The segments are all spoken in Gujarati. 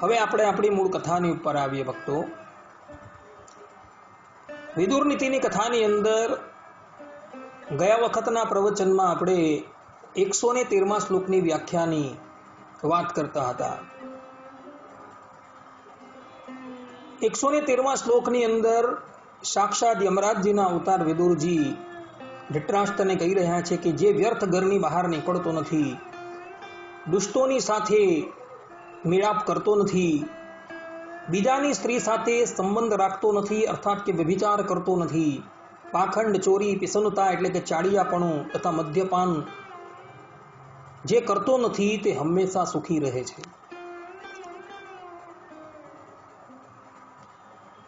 હવે આપણે આપણી મૂળ કથાની ઉપર આવીએ ભક્તો। વિદુર નીતિની કથાની અંદર ગયા વખતના પ્રવચનમાં આપણે 113મા શ્લોકની વ્યાખ્યાની વાત કરતા હતા। 113મા શ્લોકની અંદર સાક્ષાત યમરાજજીના અવતાર વિદુરજી ધૃતરાષ્ટ્રને કહી રહ્યા છે કે જે વ્યર્થ ઘરની બહાર નીકળતો નથી, દુષ્ટોની સાથે મેળાપ કરતો નથી, બીજાની સ્ત્રી સાથે સંબંધ રાખતો નથી અર્થાત કે વ્યભિચાર કરતો નથી, પાખંડ, ચોરી, પિસનતા એટલે કે ચાડિયાપણું તથા મદ્યપાન જે કરતો નથી તે હંમેશા સુખી રહે છે।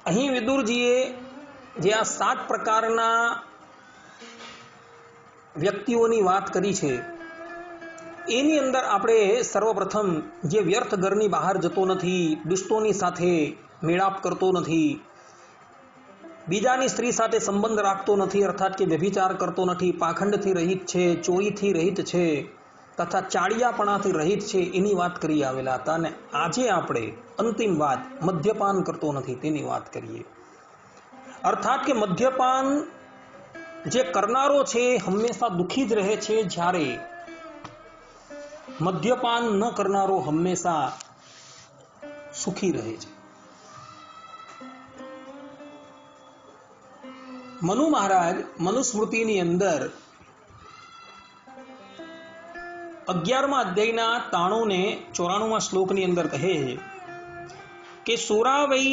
અહીં વિદુરજીએ જે આ 7 પ્રકારના વ્યક્તિઓની વાત કરી છે એની અંદર આપણે સર્વપ્રથમ જે વ્યર્થ ઘરની બહાર જતો નથી, દુષ્ટોની સાથે મેળાપ કરતો નથી, બીજાની સ્ત્રી સાથે સંબંધ રાખતો નથી અર્થાત કે વ્યભિચાર કરતો નથી, પાખંડથી રહિત છે, ચોરીથી રહિત છે તથા ચાડિયાપણાથી રહિત છે એની વાત કરી આવેલા હતા। અને આજે આપણે અંતિમ વાત મદ્યપાન કરતો નથી તેની વાત કરીએ। અર્થાત કે મદ્યપાન જે કરનારો છે હંમેશા દુઃખી જ રહે છે, જ્યારે મદ્યપાન ન કરનારો હંમેશા સુખી રહે છે। મનુ મહારાજ મનુસ્મૃતિની અંદર 11મા અધ્યાયના 93 ને 94મા શ્લોકની અંદર કહે કે સુરા વૈ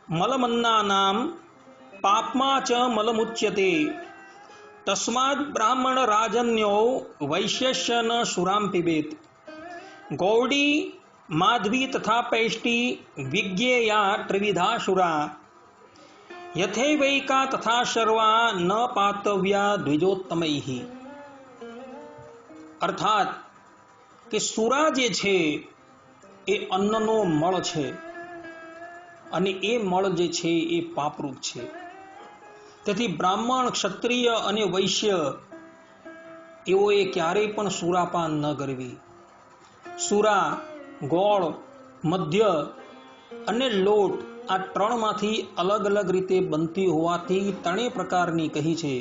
મલમન્નાનામ પાપમા ચ મલમુચ્યતે તસ્માદ બ્રાહ્મણ રાજન્યો વૈશ્યસ્ય ન સુરામ પિબેત। ગૌડી માધવી તથા પૈષ્ટી વિજ્ઞેયા ત્રિવિધા સુરા યથૈવૈકા તથા સર્વા ન પાતવ્યા દ્વિજોત્તમૈઃ। અર્થાત કે સુરા જે છે એ અન્નનો મળ છે અને એ મળ જે છે એ પાપરૂપ છે। તેથી બ્રાહ્મણ, ક્ષત્રિય અને વૈશ્ય એઓએ ક્યારેય પણ સુરાપાન ન કરવી। સુરા, ગોળ, મદ્ય અને લોટ આ 3માંથી અલગ અલગ રીતે બનતી હોવાથી 3 પ્રકારની કહી છે।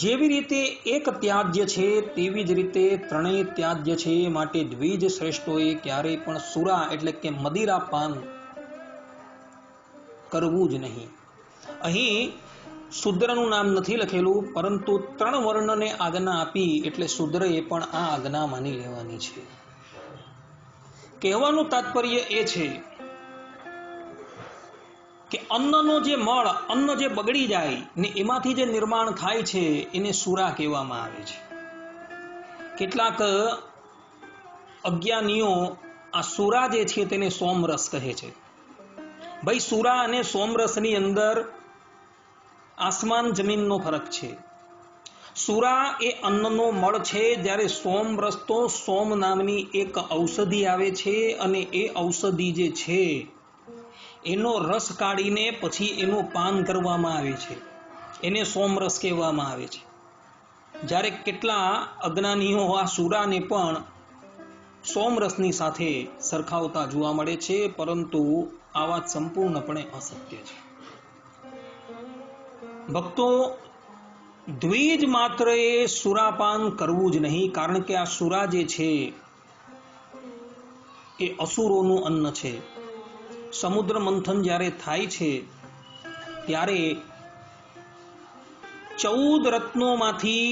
જેવી રીતે એક ત્યાજ્ય છે તેવી જ રીતે 3 ત્યાજ્ય છે, માટે દ્વિજ શ્રેષ્ઠોએ ક્યારેય પણ સુરા એટલે કે મદિરાપાન કરવું જ નહીં। અહીં શુદ્રનું નામ નથી લખેલું, પરંતુ 3 વર્ણને આજ્ઞા આપી એટલે શુદ્રએ પણ આ આજ્ઞા માની લેવાની છે। કહેવાનું તાત્પર્ય એ છે કે અન્નનો જે મળ, અન્ન જે બગડી જાય ને એમાંથી જે નિર્માણ થાય છે એને સુરા કહેવામાં આવે છે। કેટલાક અજ્ઞાનીઓ આ સુરા જે છે તેને સોમરસ કહે છે। ભાઈ, સુરા અને સોમરસની અંદર આસમાન જમીનનો ફરક છે। સુરા એ અન્નનો મળ છે, જ્યારે સોમરસ તો સોમ નામની એક ઔષધિ આવે છે અને એ ઔષધિ જે છે એનો રસ કાઢીને પછી એનું પાન કરવામાં આવે છે, એને સોમરસ કહેવામાં આવે છે। જ્યારે કેટલા અજ્ઞાનીઓ આ સુરાને પણ સોમરસની સાથે સરખાવતા જોવા મળે છે, પરંતુ આ વાત સંપૂર્ણપણે અસત્ય છે। ભક્તો, દ્વિજ માત્ર એ સુરાપાન કરવું જ નહીં, કારણ કે આ સુરા જે છે એ અસુરોનું અન્ન છે। સમુદ્ર મંથન જ્યારે થાય છે ત્યારે 14 રત્નોમાંથી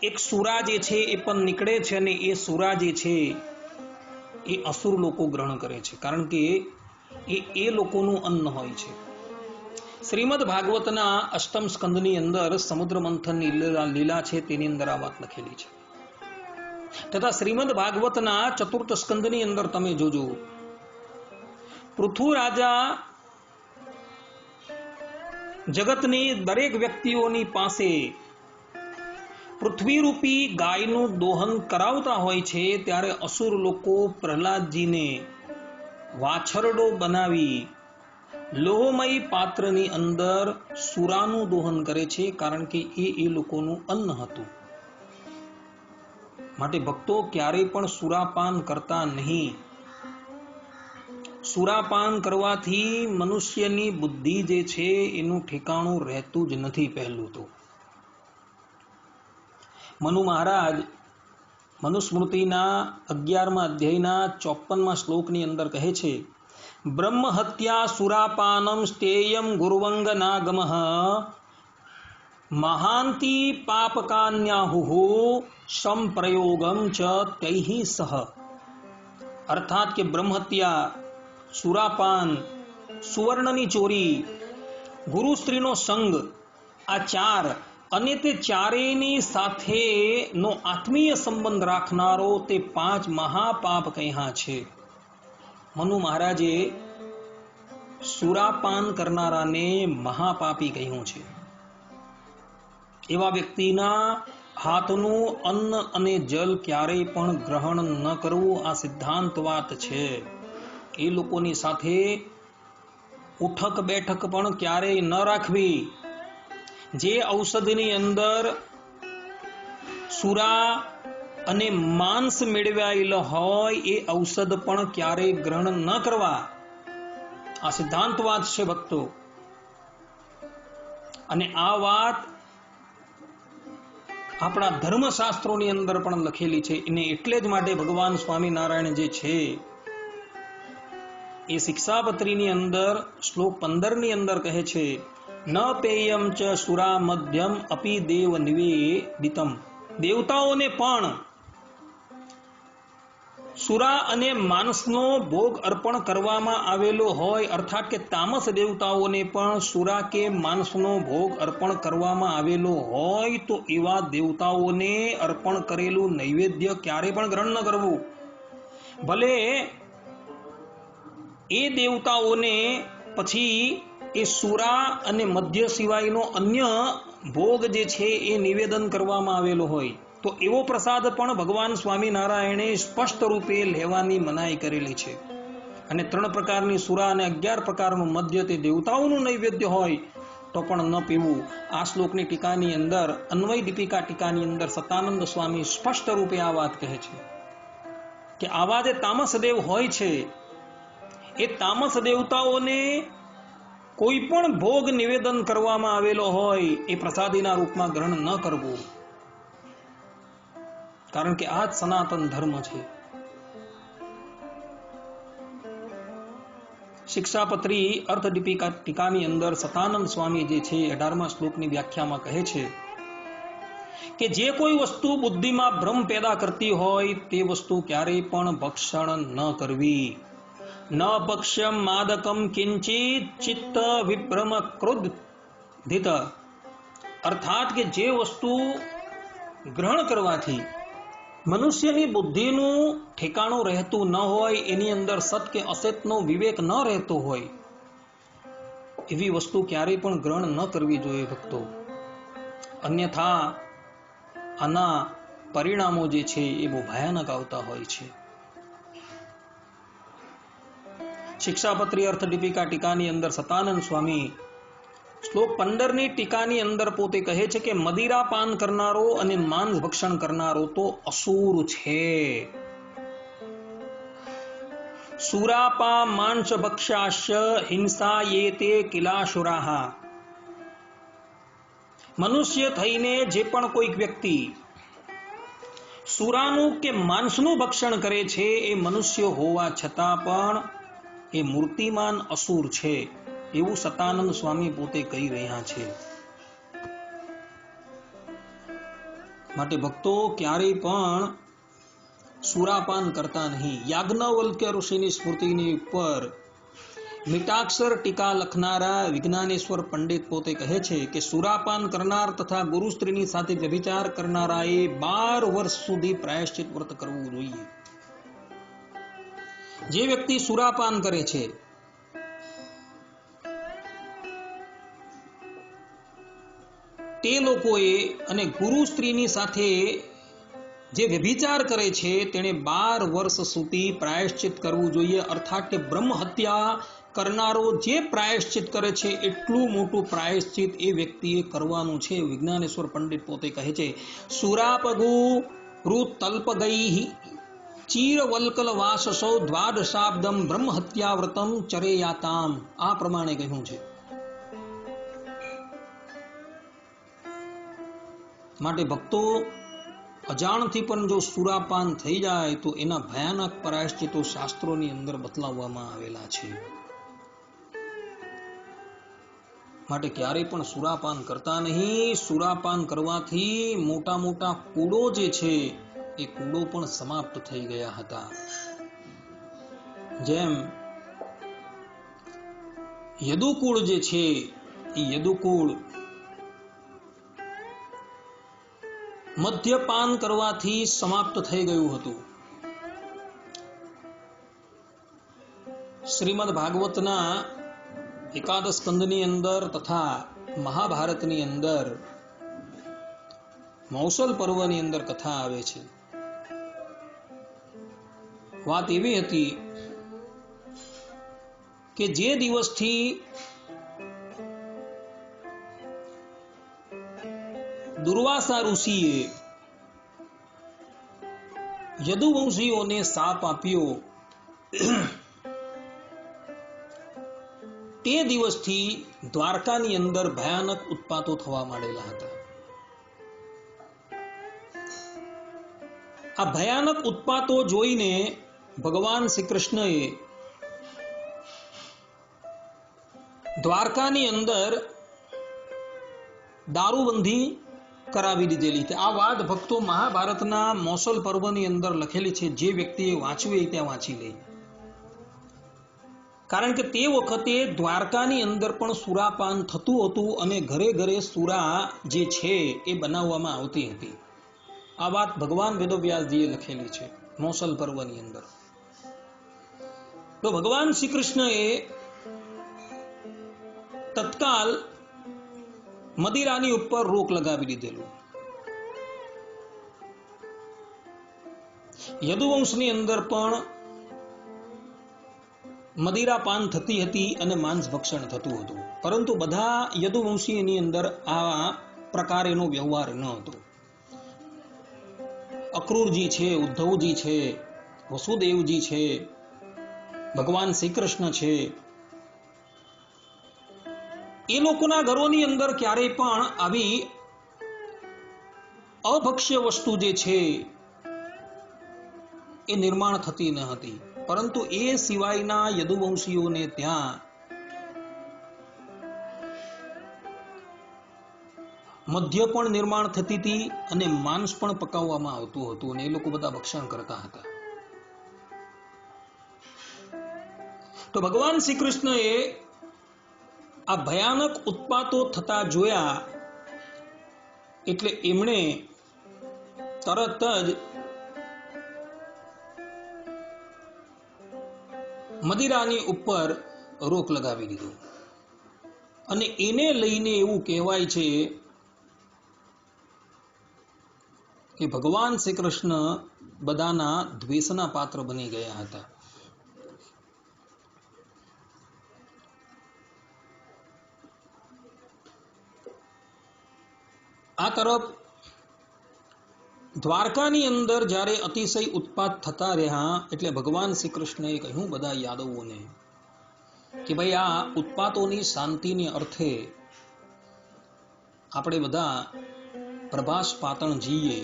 એક સુરા જે છે એ પણ નીકળે છે અને એ સુરા જે છે એ અસુર લોકો ગ્રહણ કરે છે, કારણ કે એ લોકોનું અન્ન હોય છે। શ્રીમદ ભાગવતના 8મ સ્કંદની અંદર સમુદ્ર મંથનની લીલા છે તેની અંદર આ વાત લખેલી છે। તથા શ્રીમદ ભાગવતના 4th સ્કંદની અંદર તમે જોજો, પૃથુ રાજા જગતની દરેક વ્યક્તિઓની પાસે પૃથ્વીરૂપી ગાયનું દોહન કરાવતા હોય છે, ત્યારે અસુર લોકો પ્રહલાદજીને વાછરડો બનાવી લોહમય પાત્રની અંદર સુરાનું દોહન કરે છે, કારણ કે એ લોકોનું અન્ન હતું। માટે ભક્તો, ક્યારેય પણ સુરાપાન કરતા નહીં। સુરાપાન કરવાથી મનુષ્યની બુદ્ધિ જે છે એનું ઠેકાણું રહેતું જ નથી. પહેલું તો મનુ મહારાજ મનુસ્મૃતિના 11મા અધ્યાયના 54મા શ્લોકની અંદર કહે છે, બ્રહ્મ હત્યા સુરાપાનમ સ્તેયમ ગુરુવંગનાગમઃ મહાંતિ પાપકાન્યાહુ સંપ્રયોગમ ચ તૈઃ સહ. અર્થાત કે બ્રહ્મ હત્યા, સુરાપાન, સુવર્ણની ચોરી, ગુરુ સ્ત્રીનો સંગ, આ ચાર અને તે ચારેયની સાથેનો આત્મીય સંબંધ રાખનારો તે 5 મહાપાપ કહ્યા છે. મનુ મહારાજે સુરાપાન કરનારાને મહાપાપી કહ્યું છે. એવા વ્યક્તિના હાથનું અન્ન અને જલ ક્યારેય પણ ગ્રહણ ન કરવું, આ સિદ્ધાંત વાત છે. એ લોકોની સાથે ઉઠક બેઠક પણ ક્યારેય ન રાખવી. જે ઔષધની અંદર સુરા અને માંસ મેળવાયેલો હોય એ ઔષધ પણ ક્યારેય ગ્રહણ ન કરવા, આ સિદ્ધાંત વાત છે ભક્તો. અને આ વાત આપણા ધર્મશાસ્ત્રોની અંદર પણ લખેલી છે. અને એટલે જ માટે ભગવાન સ્વામિનારાયણ જે છે એ શિક્ષાપત્રીની અંદર શ્લોક 15 ની અંદર કહે છે, ન પેયમ ચ સુરા મધ્યમ અપી દેવ નિવેદિતમ. દેવતાઓને પણ સુરા અને માંસનો ભોગ અર્પણ કરવામાં આવેલો હોય, અર્થાત કે તામસ દેવતાઓને પણ સુરા કે માંસનો ભોગ અર્પણ કરવામાં આવેલો હોય તો એવા દેવતાઓને અર્પણ કરેલું નૈવેદ્ય ક્યારે પણ ગ્રહણ ન કરવું. ભલે એ દેવતાઓને પછી એ સુરા અને મદ્ય સિવાયનો અન્ય ભોગ જે છે એ નિવેદન કરવામાં આવેલો હોય તો એવો પ્રસાદ પણ ભગવાન સ્વામિનારાયણે સ્પષ્ટ રૂપે લેવાની મનાઈ કરેલી છે. અને 3 પ્રકારની સુરા અને 11 પ્રકારનું મદ્ય તે દેવતાઓનું નૈવેદ્ય હોય તો પણ ન પીવું. આ શ્લોકની ટીકાની અંદર, અન્વય દીપિકા ટીકાની અંદર સતાનંદ સ્વામી સ્પષ્ટ રૂપે આ વાત કહે છે કે આવા જે તામસ દેવ હોય છે એ તામસ દેવતાઓને કોઈ પણ ભોગ નિવેદન કરવામાં આવેલો હોય એ પ્રસાદીના રૂપમાં ગ્રહણ ન કરવું, કારણ કે આ જ સનાતન ધર્મ છે. શિક્ષાપત્રી અર્થ દીપિકા ટીકાની અંદર સતાનંદ સ્વામી જે છે 18મા શ્લોકની વ્યાખ્યામાં કહે છે કે જે કોઈ વસ્તુ બુદ્ધિમાં ભ્રમ પેદા કરતી હોય તે વસ્તુ ક્યારેય પણ ભક્ષણ ન કરવી. ન ભક્ષ્યમ માદકમ કિંચિત ચિત્ત વિભ્રમ ક્રોધિત. અર્થાત કે જે વસ્તુ ગ્રહણ કરવાથી મનુષ્યની બુદ્ધિનું ઠેકાણું રહેતું ન હોય, એની અંદર સત કે અસતનો વિવેક ન રહેતો હોય, એવી વસ્તુ ક્યારેય પણ ગ્રહણ ન કરવી જોઈએ ભક્તો. અન્યથા આના પરિણામો જે છે એ બહુ ભયાનક આવતા હોય છે. શિક્ષાપત્રી અર્થ દીપિકા ટીકાની અંદર સતાનંદ સ્વામી શ્લોક 15 ની ટીકાની અંદર પોતે કહે છે કે મદિરા પાન કરનારો અને માંસ ભક્ષણ કરનારો તો અસુર છે. સુરાપા માંસ ભક્ષાશ્ય હિંસા યે તે કિલાશુરાહ. મનુષ્ય થઈને જે પણ કોઈક વ્યક્તિ સુરાનું કે માંસનું ભક્ષણ કરે છે એ મનુષ્ય હોવા છતાં પણ એ મૂર્તિમાન અસુર છે, એવું સતાનંદ સ્વામી પોતે કહી રહ્યા છે. માટે ભક્તો ક્યારેય પણ સુરાપાન કરતા નહીં. યાજ્ઞવલ્ક્ય ઋષિની સ્મૃતિની ઉપર મીટાક્ષર ટીકા લખનારા વિજ્ઞાનેશ્વર પંડિત પોતે કહે છે કે સુરાપાન કરનાર તથા ગુરુ સ્ત્રીની સાથે વ્યભિચાર કરનારાએ 12 વર્ષ સુધી પ્રાયશ્ચિત વ્રત કરવું જોઈએ. જે વ્યક્તિ સુરાપાન કરે છે તે લોકોએ અને ગુરુ સ્ત્રીની સાથે જે વ્યભિચાર કરે છે તેણે 12 વર્ષ સુધી પ્રાયશ્ચિત કરવું જોઈએ. અર્થાત કે બ્રહ્મ હત્યા કરનારો જે પ્રાયશ્ચિત કરે છે એટલું મોટું પ્રાયશ્ચિત એ વ્યક્તિએ કરવાનું છે. વિજ્ઞાનેશ્વર પંડિત પોતે કહે છે સુરાપગુ રુતલ્પગૈ ચીરવલ્કલવાસસૌ દ્વાદશાબ્દમ બ્રહ્મહત્યાવ્રતમ ચરેયાતામ, આ પ્રમાણે કહ્યું છે. માટે ભક્તો અજાણથી પણ જો સુરાપાન થઈ જાય તો એના ભયાનક પ્રાયશ્ચિતો શાસ્ત્રોની અંદર બતલાવવામાં આવેલા છે. માટે ક્યારેય પણ સુરાપાન કરતા નહીં. સુરાપાન કરવાથી મોટા મોટા કૂડો જે છે એ કૂડો પણ સમાપ્ત થઈ ગયા હતા. જેમ યદુકુળ જે છે એ યદુકુળ મદ્યપાન કરવાથી સમાપ્ત થઈ ગયું હતું. શ્રીમદ ભાગવતના એકાદશ સ્કંદની અંદર તથા મહાભારતની અંદર મૌસલ પર્વની અંદર કથા આવે છે. વાત એવી હતી કે જે દિવસથી દુર્વાસા ઋષિએ યદુવંશીઓને શાપ આપ્યો તે દિવસથી દ્વારકાની અંદર ભયાનક ઉત્પાતો થવા માંડેલા હતા. આ ભયાનક ઉત્પાતો જોઈને ભગવાન શ્રી કૃષ્ણએ દ્વારકાની અંદર દારૂબંધી કરાવી દીધેલી છે. આ વાત ભક્તો મહાભારતના મૌસલ પર્વની અંદર લખેલી છે. જે વ્યક્તિએ વાંચવી હોય ત્યાં વાંચી લે. કારણ કે તે વખતે દ્વારકાની અંદર પણ સુરાપાન થતું હતું અને ઘરે ઘરે સુરા જે છે એ બનાવવામાં આવતી હતી. આ વાત ભગવાન વેદવ્યાસજીએ લખેલી છે મૌસલ પર્વની અંદર. તો ભગવાન શ્રી કૃષ્ણએ તત્કાલ મદિરાની ઉપર રોક લગાવી દીધેલું. યદુવંશની અંદર પણ મદિરાપાન થતી હતી અને માંસ ભક્ષણ થતું હતું. પરંતુ બધા યદુવંશીની અંદર આ પ્રકારેનો વ્યવહાર ન હતો. અક્રૂરજી છે, ઉદ્ધવજી છે, વસુદેવજી છે, ભગવાન શ્રી કૃષ્ણ છે, એ લોકોના ઘરોની અંદર ક્યારેય પણ આવી અભક્ષ્ય વસ્તુ જે છે એ નિર્માણ થતી ન હતી. પરંતુ એ સિવાયના યદુવંશીઓને ત્યાં મદ્ય પણ નિર્માણ થતી હતી અને માંસ પણ પકાવવામાં આવતું હતું અને એ લોકો બધા ભક્ષણ કરતા હતા. તો ભગવાન શ્રી કૃષ્ણએ આ ભયાનક ઉત્પાતો થતા જોયા એટલે એમણે તરત જ મદિરાની ઉપર રોક લગાવી દીધો. અને એને લઈને એવું કહેવાય છે કે ભગવાન શ્રી કૃષ્ણ બધાના દ્વેષના પાત્ર બની ગયા હતા. આ તરફ દ્વારકાની અંદર જ્યારે અતિશય ઉત્પાત થતા રહ્યા એટલે ભગવાન શ્રી કૃષ્ણએ કહ્યું બધા યાદવોને કે ભાઈ આ ઉત્પાતોની શાંતિને અર્થે આપણે બધા પ્રભાસ પાટણ જઈએ.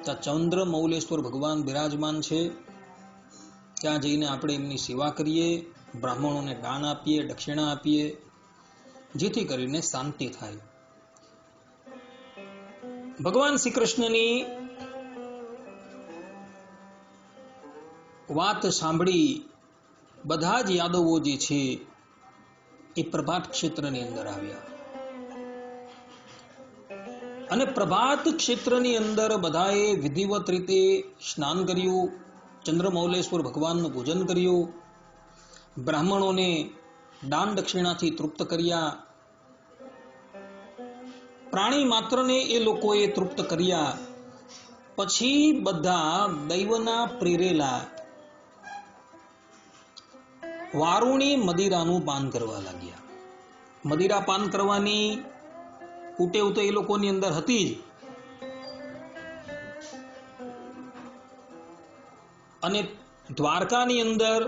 ત્યાં ચંદ્ર મૌલેશ્વર ભગવાન બિરાજમાન છે. ત્યાં જઈને આપણે એમની સેવા કરીએ, બ્રાહ્મણોને દાન આપીએ, દક્ષિણા આપીએ, જેથી કરીને શાંતિ થાય. ભગવાન શ્રી કૃષ્ણની વાત સાંભળી બધા જ યાદવો જે છે એ પ્રભાત ક્ષેત્રની અંદર આવ્યા અને પ્રભાત ક્ષેત્રની અંદર બધાએ વિધિવત રીતે સ્નાન કર્યું, ચંદ્રમૌલેશ્વર ભગવાનનું પૂજન કર્યું, બ્રાહ્મણોને દાન દક્ષિણાથી તૃપ્ત કર્યા, પ્રાણી માત્રને એ લોકોએ તૃપ્ત કર્યા. પછી બધા દૈવના પ્રેરેલા વારુણી મદિરાનું પાન કરવા લાગ્યા. મદિરા પાન કરવાની કુટેવ તો એ લોકોની અંદર હતી જ, અને દ્વારકાની અંદર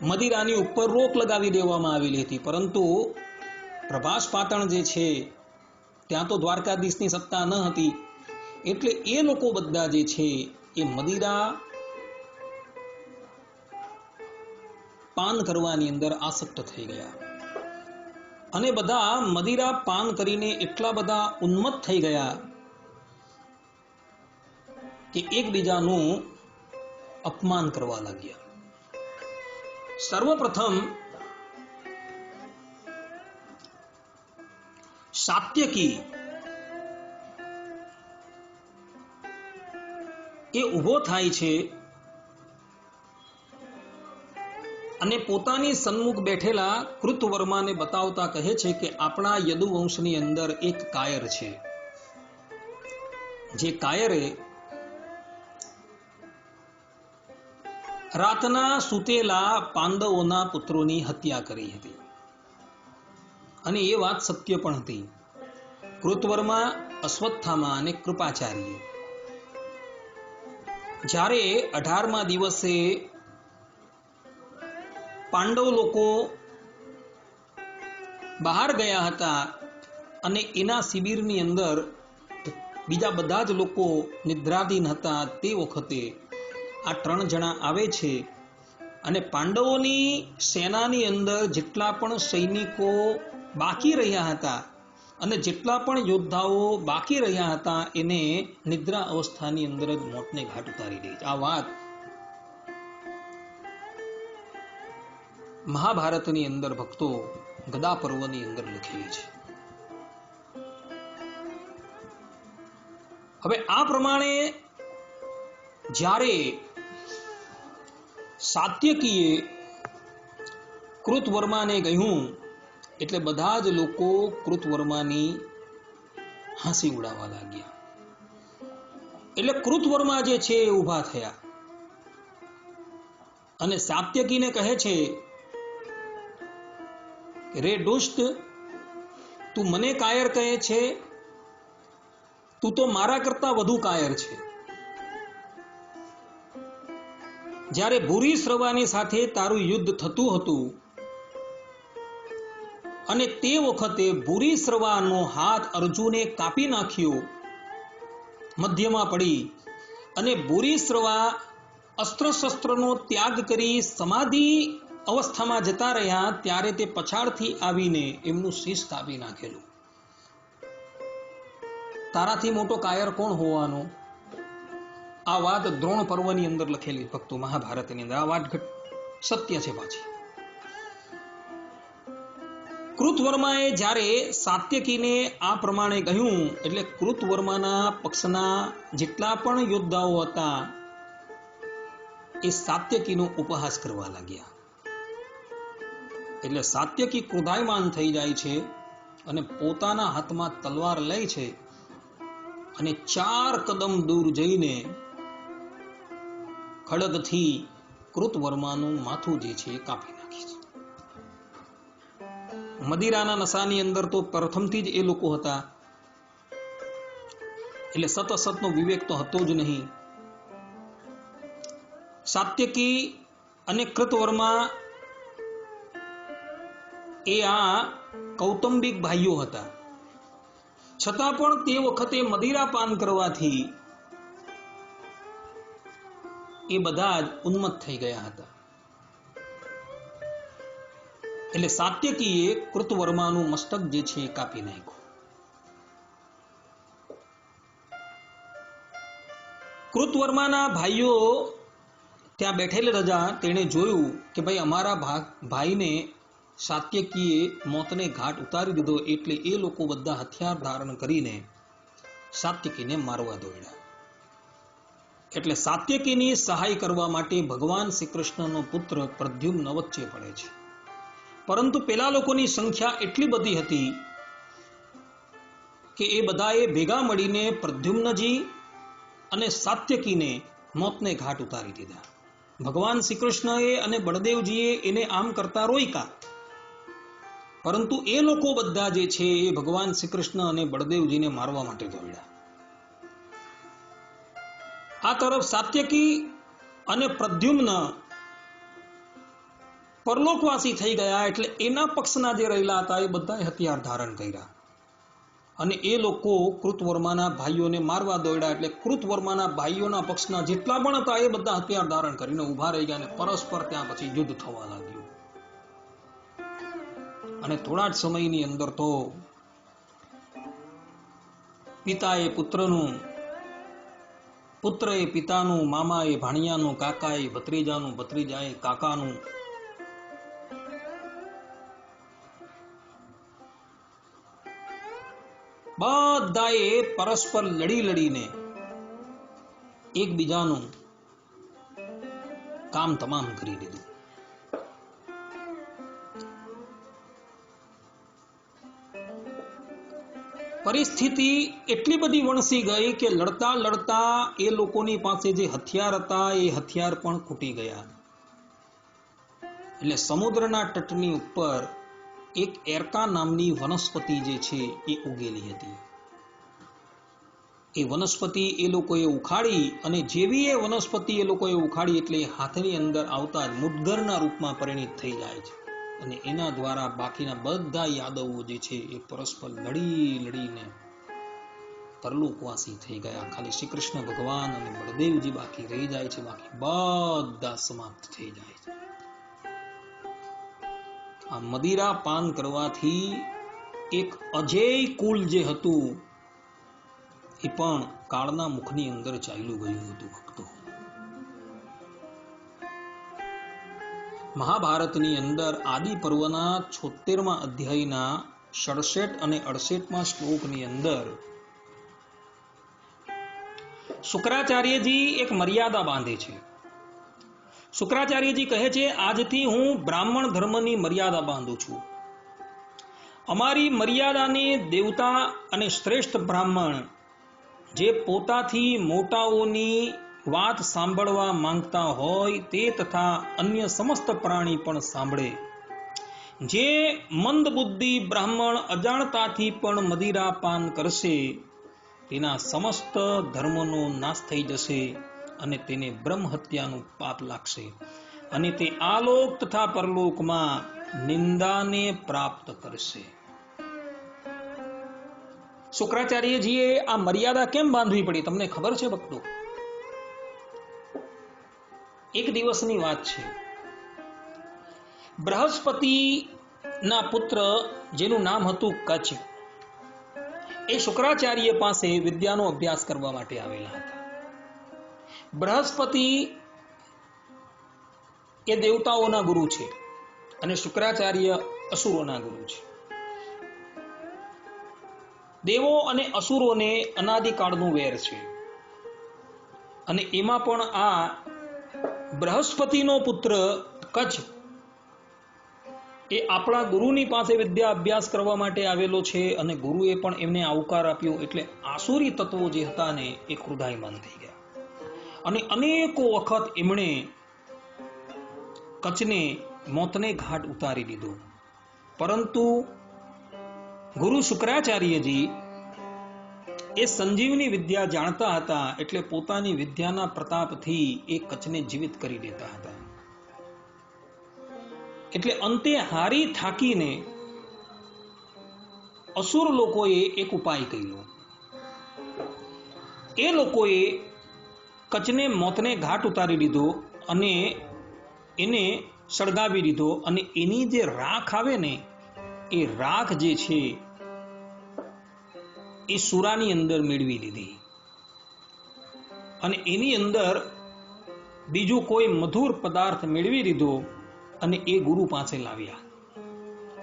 મદિરાની ઉપર રોક લગાવી દેવામાં આવેલી હતી, પરંતુ પ્રભાસ પાટણ જે છે ત્યાં તો દ્વારકાધીશની સત્તા ન હતી, એટલે એ લોકો બધા જે છે એ મદિરા પાન કરવાની અંદર આસક્ત થઈ ગયા અને બધા મદિરા પાન કરીને એટલા બધા ઉન્મત્ત થઈ ગયા કે એકબીજાનું અપમાન કરવા લાગ્યા. સર્વપ્રથમ સાત્યકી એ ઊભો થાય છે અને પોતાની સન્મુખ બેઠેલા કૃતવર્માને બતાવતા કહે છે કે આપણા યદુવંશની અંદર એક કાયર છે, જે કાયરે રાતના સૂતેલા પાંડવોના પુત્રોની હત્યા કરી હતી. અને એ વાત સત્ય પણ હતી. કૃતવર્મા, અશ્વત્થામા અને કૃપાચાર્ય જ્યારે 18મા દિવસે પાંડવ લોકો બહાર ગયા હતા અને એના શિબિરની અંદર બીજા બધા જ લોકો નિદ્રાધીન હતા, તે વખતે આ 3 જણા આવે છે અને પાંડવોની સેનાની અંદર જેટલા પણ સૈનિકો બાકી રહ્યા હતા અને જેટલા પણ યોદ્ધાઓ બાકી રહ્યા હતા એને નિદ્રા અવસ્થાની અંદર જ મોતને ઘાટ ઉતારી દે છે. આ વાત મહાભારતની અંદર ભક્તો ગદા પર્વની અંદર લખેલી છે. હવે આ પ્રમાણે જ્યારે સાત્યકીએ કૃતવર્માને કહ્યું એટલે બધા જ લોકો કૃતવર્માની હાંસી ઉડાવવા લાગ્યા. એટલે કૃતવર્મા જે છે એ ઊભા થયા અને સાત્યકીને કહે છે, રે દુષ્ટ, તું મને કાયર કહે છે, તું તો મારા કરતા વધુ કાયર છે. જ્યારે ભૂરિશ્રવાની સાથે તારું યુદ્ધ થતું હતું અને તે વખતે ભૂરિશ્રવાનો હાથ અર્જુને કાપી નાખ્યો, મધ્યમાં પડી, અને ભૂરિશ્રવા અસ્ત્ર શસ્ત્રનો ત્યાગ કરી સમાધિ અવસ્થામાં જતા રહ્યા ત્યારે તે પછાડથી આવીને એમનું શીશ કાપી નાખેલું. તારાથી મોટો કાયર કોણ હોવાનો? આ વાત દ્રોણ પર્વની અંદર લખેલી ભક્તો, મહાભારતની અંદર આ વાત સત્ય છે. પાછી કૃતવર્માએ જ્યારે સાત્યકીને આ પ્રમાણે કહ્યું એટલે કૃતવર્માના પક્ષના જેટલા પણ યોદ્ધાઓ હતા એ સાત્યકીનો ઉપહાસ કરવા લાગ્યા. એટલે સાત્યકી ક્રોધાયમાન થઈ જાય છે અને પોતાના હાથમાં તલવાર લે છે અને 4 કદમ દૂર જઈને ખડગથી કૃતવર્માનું માથું જે છે એ કાપી નાખે છે. મદિરાના નશાની અંદર તો પ્રથમથી જ એ લોકો હતા, એટલે સતસતનો વિવેક તો હતો જ નહીં. સાત્યકી અને કૃતવર્મા એ આ કૌટુંબિક ભાઈઓ હતા, છતાં પણ તે વખતે મદિરા પાન કરવાથી એ બધા જ ઉન્મત્ત થઈ ગયા હતા. એટલે સાત્યકીએ કૃતવર્માનું મસ્તક જે છે એ કાપી નાખ્યું. કૃતવર્માના ભાઈઓ ત્યાં બેઠેલા રજા તેણે જોયું કે ભાઈ અમારા ભાઈને સાત્યકીએ મોતને ઘાટ ઉતારી દીધો, એટલે એ લોકો બધા હથિયાર ધારણ કરીને સાત્યકીને મારવા દોડ્યા. એટલે સાત્યકીની સહાય કરવા માટે ભગવાન શ્રી કૃષ્ણનો પુત્ર પ્રદ્યુમ્ન વચ્ચે પડે છે. પરંતુ પેલા લોકોની સંખ્યા એટલી બધી હતી કે એ બધાએ ભેગા મળીને પ્રદ્યુમ્નજી અને સાત્યકીને મોતને ઘાટ ઉતારી દીધા. ભગવાન શ્રી કૃષ્ણએ અને બળદેવજીએ એને આમ કરતા રોક્યા, પરંતુ એ લોકો બધા જે છે એ ભગવાન શ્રી કૃષ્ણ અને બળદેવજીને મારવા માટે દોડ્યા. આ તરફ સાત્યકી અને પ્રદ્યુમ્ન પરલોકવાસી થઈ ગયા એટલે એના પક્ષના જે રહેલા હતા એ બધાએ હથિયાર ધારણ કર્યા અને એ લોકો કૃતવર્માના ભાઈઓને મારવા દોડ્યા એટલે કૃતવર્માના ભાઈઓના પક્ષના જેટલા પણ હતા એ બધા હથિયાર ધારણ કરીને ઉભા રહી ગયા અને પરસ્પર ત્યાં પછી યુદ્ધ થવા લાગ્યું અને થોડા જ સમયની અંદર તો પિતાએ પુત્રનું, પુત્રએ પિતાનું, મામાએ ભાણિયાનું, કાકાએ ભત્રીજાનું, ભત્રીજાએ કાકાનું, બધાએ પરસ્પર લડી લડીને એકબીજાનું કામ તમામ કરી દીધું. પરિસ્થિતિ એટલી બધી વણસી ગઈ કે લડતા લડતા એ લોકોની પાસે જે હથિયાર હતા એ હથિયાર પણ ખૂટી ગયા. એટલે સમુદ્રના તટની ઉપર એક એરકા નામની વનસ્પતિ જે છે એ ઉગેલી હતી. એ વનસ્પતિ એ લોકોએ ઉખાડી અને જેવી એ વનસ્પતિ એ લોકોએ ઉખાડી એટલે હાથની અંદર આવતા જ મુદ્ગરના રૂપમાં પરિણિત થઈ જાય છે અને એના દ્વારા બાકીના બધા યાદવો જે છે એ પરસ્પર લડી લડીને પરલોકવાસી થઈ ગયા. ખાલી શ્રી કૃષ્ણ ભગવાન અને બળદેવજી બાકી રહી જાય છે, બાકી બધા સમાપ્ત થઈ જાય છે. આ મદિરા પાન કરવાથી એક અજેય કુલ જે હતું એ પણ કાળના મુખની અંદર ચાલ્યું ગયું હતું. ભક્તો, મહાભારતની અંદર આદિ પર્વના 76મા અધ્યાયના 67 અને 68મા શ્લોકની અંદર શુક્રાચાર્યજી એક મર્યાદા બાંધે છે. શુક્રાચાર્યજી કહે છે, આજથી હું બ્રાહ્મણ ધર્મની મર્યાદા બાંધું છું. અમારી મર્યાદાને દેવતા અને શ્રેષ્ઠ બ્રાહ્મણ જે પોતાથી મોટાઓની વાત સાંભળવા માંગતા હોય તે તથા અન્ય સમસ્ત પ્રાણી પણ સાંભળે. જે મંદ બુદ્ધિ બ્રાહ્મણ અજાણતાથી પણ મદિરા પાન કરશે તેના સમસ્ત ધર્મનો નાશ થઈ જશે અને તેને બ્રહ્મ હત્યાનું પાપ લાગશે અને તે આલોક તથા પરલોકમાં નિંદાને પ્રાપ્ત કરશે. શુક્રાચાર્યજીએ આ મર્યાદા કેમ બાંધવી પડી તમને ખબર છે ભક્તો? એક દિવસની વાત છે. બૃહસ્પતિના પુત્ર જેનું નામ હતું કચ્છ, એ શુક્રાચાર્ય પાસે વિદ્યાનો અભ્યાસ કરવા માટે આવેલા હતા. બૃહસ્પતિ એ દેવતાઓના ગુરુ છે અને શુક્રાચાર્ય અસુરોના ગુરુ છે. દેવો અને અસુરોને અનાદિકાળનું વેર છે અને એમાં પણ આ બૃહસ્પતિનો પુત્ર કચ્છ એ આપણા ગુરુની પાસે વિદ્યા અભ્યાસ કરવા માટે આવેલો છે અને ગુરુએ પણ એમને આવકાર આપ્યો એટલે આસુરી તત્વો જે હતા ને એ ક્રોધાયમાન થઈ ગયા અને અનેકો વખત એમણે કચ્છને મોતને ઘાટ ઉતારી દીધો. પરંતુ ગુરુ શુક્રાચાર્યજી એ સંજીવની વિદ્યા જાણતા હતા એટલે પોતાની વિદ્યાના પ્રતાપથી એ કચ્છને જીવિત કરી દેતા હતા. એટલે અંતે હારી થાકીને અસુર લોકોએ એક ઉપાય કર્યો. એ લોકોએ કચ્છને મોતને ઘાટ ઉતારી દીધો અને એને સળગાવી દીધો અને એની જે રાખ આવે ને એ રાખ જે છે એ સુરાની અંદર મેળવી લીધી અને એની અંદર બીજું કોઈ મધુર પદાર્થ મેળવી લીધો અને એ ગુરુ પાસે લાવ્યા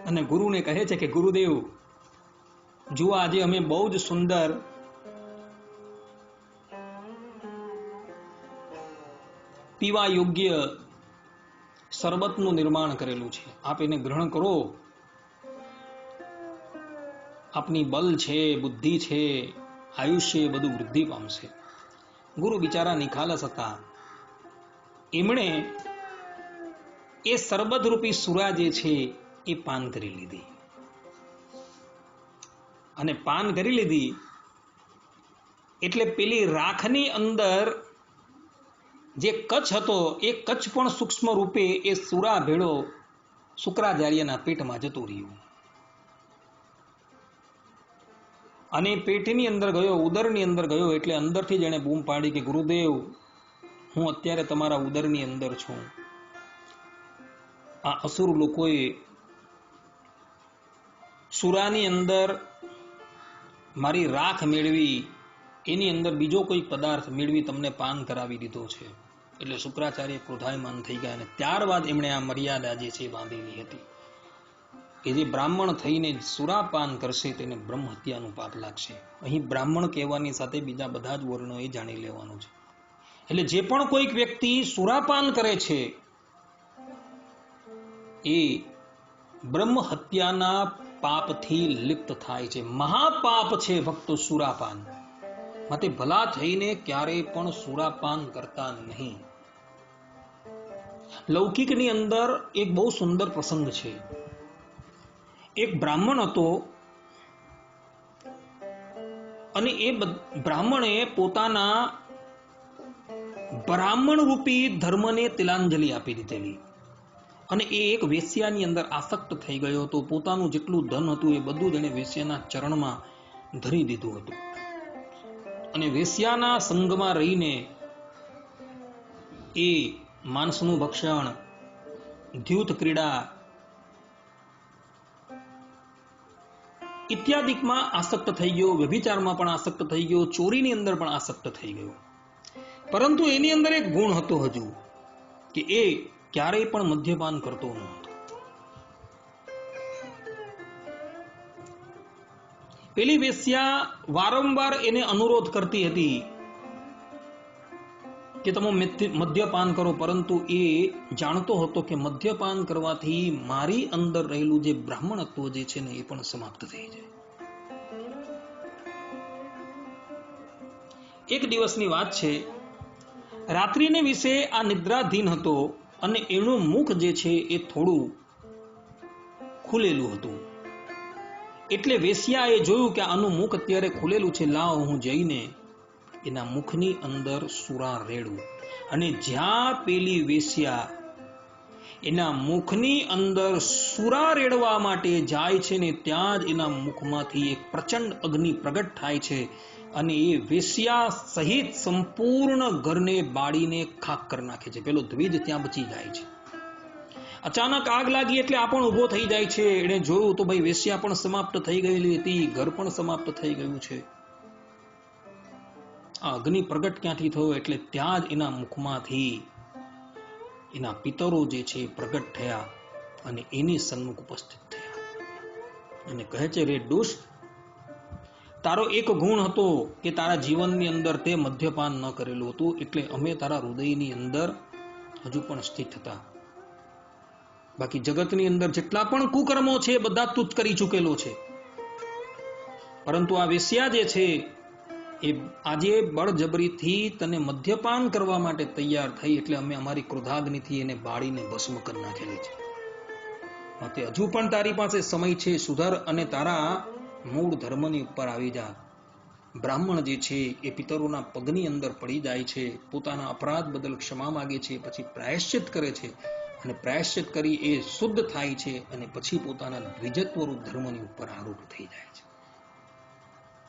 અને ગુરુને કહે છે કે ગુરુદેવ જુઓ આજે અમે બહુ જ સુંદર પીવા યોગ્ય શરબતનું નિર્માણ કરેલું છે, આપ એને ગ્રહણ કરો. આપની બલ છે, બુદ્ધિ છે, આયુષ્ય બધું વૃદ્ધિ પામશે. ગુરુ બિચારા નિખાલસ હતા. એમણે એ શરબત રૂપી સુરા જે છે એ પાન કરી લીધી અને પાન કરી લીધી એટલે પેલી રાખની અંદર જે કચ્છ હતો એ કચ્છ પણ સૂક્ષ્મ રૂપે એ સુરા ભેળો શુક્રાચાર્યના પેટમાં જતું રહ્યું અને પેટની અંદર ગયો, ઉદરની અંદર ગયો એટલે અંદરથી જ એણે બૂમ પાડી કે ગુરુદેવ, હું અત્યારે તમારા ઉદરની અંદર છું. આ અસુર લોકોએ સુરાની અંદર મારી રાખ મેળવી, એની અંદર બીજો કોઈ પદાર્થ મેળવી તમને પાન કરાવી દીધો છે. એટલે શુક્રાચાર્ય ક્રોધાયમાન થઈ ગયા અને ત્યારબાદ એમણે આ મર્યાદા જે છે બાંધેલી હતી કે જે બ્રાહ્મણ થઈને સુરાપાન કરશે તેને બ્રહ્મ હત્યાનું પાપ લાગશે. અહીં બ્રાહ્મણ કહેવાની સાથે બીજા બધા જ વર્ણો એ જાણી લેવાનું છે. એટલે જે પણ કોઈક વ્યક્તિ સુરાપાન કરે છે એ બ્રહ્મ હત્યાના પાપથી લિપ્ત થાય છે. મહાપાપ છે ભક્તો સુરાપાન. માટે ભલા થઈને ક્યારેય પણ સુરાપાન કરતા નહીં. લૌકિકની અંદર એક બહુ સુંદર પ્રસંગ છે. એક બ્રાહ્મણ હતો અને એ બ્રાહ્મણે પોતાના બ્રાહ્મણ રૂપી ધર્મને તિલાંજલિ આપી દીધેલી અને એ એક વેશ્યાની અંદર આસક્ત થઈ ગયો હતો. પોતાનું જેટલું ધન હતું એ બધું જ એને વેશ્યાના ચરણમાં ધરી દીધું હતું અને વેશ્યાના સંગમાં રહીને એ માંસનું ભક્ષણ, દ્યુત ક્રીડા ઇત્યાદિકમાં આસક્ત થઈ ગયો, વ્યભિચારમાં પણ આસક્ત થઈ ગયો, ચોરીની અંદર પણ આસક્ત થઈ ગયો. પરંતુ એની અંદર એક ગુણ હતો હજુ કે એ ક્યારેય પણ મદ્યપાન કરતો ન હતો. પેલી વેશ્યા વારંવાર એને અનુરોધ કરતી હતી કે તમે મદ્યપાન કરો, પરંતુ એ જાણતો હતો કે મદ્યપાન કરવાથી મારી અંદર રહેલું જે બ્રાહ્મણત્વ જે છે ને એ પણ સમાપ્ત થઈ જાય. એક દિવસની વાત છે, રાત્રિને વિશે આ નિદ્રાધીન હતો અને એનું મુખ જે છે એ થોડું ખુલેલું હતું. એટલે વેશ્યાએ જોયું કે આનું મુખ અત્યારે ખુલેલું છે, લાવ હું જઈને એના મુખની અંદર સુરા રેડું. અને જ્યાં પેલી વેશ્યા એના મુખની અંદર સુરા રેડવા માટે જાય છે ને ત્યાં જ એના મુખમાંથી એક પ્રચંડ અગ્નિ પ્રગટ થાય છે અને એ વેશ્યા સહિત સંપૂર્ણ ઘરને બાળીને ખાક કરી નાખે છે. પેલો દ્વિજ ત્યાં બચી જાય છે. અચાનક આગ લાગી એટલે આ પણ ઊભો થઈ જાય છે. એણે જોયું તો ભાઈ વેશ્યા પણ સમાપ્ત થઈ ગયેલી હતી, ઘર પણ સમાપ્ત થઈ ગયું છે. આ અગ્નિ પ્રગટ ક્યાંથી થયો? એટલે ત્યાં જ એના મુખમાંથી એના પિતરો જે છે પ્રગટ થયા અને એની સન્મુખ ઉપસ્થિત થયા અને કહે છે, રે દુષ્ટ, તારો એક ગુણ હતો કે તારા જીવનની અંદર તે મદ્યપાન ન કરેલું હતું, એટલે અમે તારા હૃદયની અંદર હજુ પણ સ્થિત હતા. બાકી જગતની અંદર જેટલા પણ કુકર્મો છે બધા તું જ કરી ચૂકેલો છે. પરંતુ આ વેશ્યા જે છે એ આજે બળજબરીથી તને મદ્યપાન કરવા માટે તૈયાર થઈ એટલે અમે અમારી ક્રોધાગ્નિથી એને બાળીને ભસ્મ કરી નાખેલી છે. માટે હજુ પણ તારી પાસે સમય છે, સુધર અને તારા મૂળ ધર્મની ઉપર આવી જા. બ્રાહ્મણ જે છે એ પિતરોના પગની અંદર પડી જાય છે, પોતાના અપરાધ બદલ ક્ષમા માગે છે, પછી પ્રાયશ્ચિત કરે છે અને પ્રાયશ્ચિત કરી એ શુદ્ધ થાય છે અને પછી પોતાના દ્વિજત્વરૂપ ધર્મની ઉપર આરૂઢ થઈ જાય છે.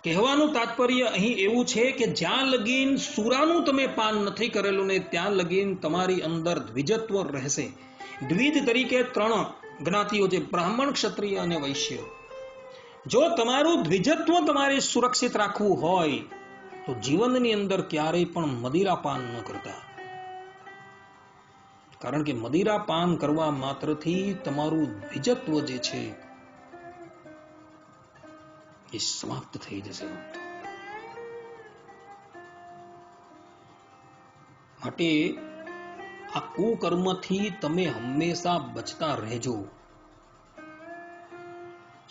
કહેવાનું તાત્પર્ય અહીં એવું છે કે જ્યાં લગીન સુરાનું તમે પાન નથી કરેલું ને ત્યાં લગીન તમારી અંદર દ્વિજત્વ રહેશે. દ્વિજ તરીકે 3 જ્ઞાતિઓ છે, બ્રાહ્મણ, ક્ષત્રિય અને વૈશ્ય. જો તમારું દ્વિજત્વ તમારે સુરક્ષિત રાખવું હોય તો જીવનની અંદર ક્યારેય પણ મદિરા પાન ન કરતા. કારણ કે મદિરા પાન કરવા માત્રથી તમારું દ્વિજત્વ જે છે એ સમાપ્ત થઈ જશે. માટે આ કુકર્મથી તમે હંમેશા બચતા રહેજો.